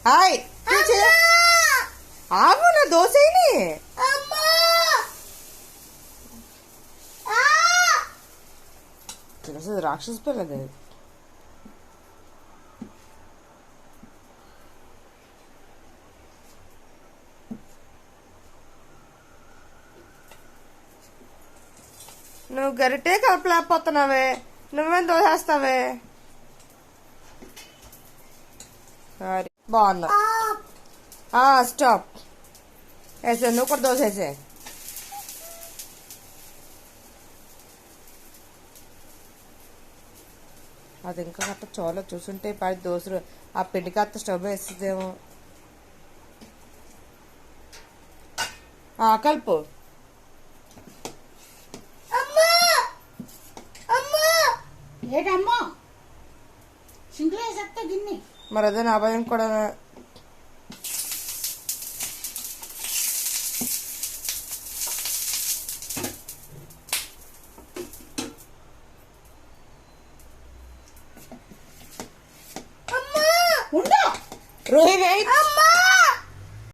Hi ఆగు నా దోశని రాక్షస పిల్లది. నువ్వు గరిటే కలపలేకపోతున్నావే, నువ్వేం దోసేస్తావే. సరే బాగున్నా. స్టాప్ వేసే, నువ్వు కూడా దోశ వేసే. అది ఇంకా గట్ట చోలో చూసుంటే పది దోశలు ఆ పిండి కత్త స్టవ్ వేస్తుందేమో. కలుపు. ఏటమ్మా సింకులో వేసేస్తా గిన్నె. మరి అదే నా భయం కూడా. ఉండు రోహిణి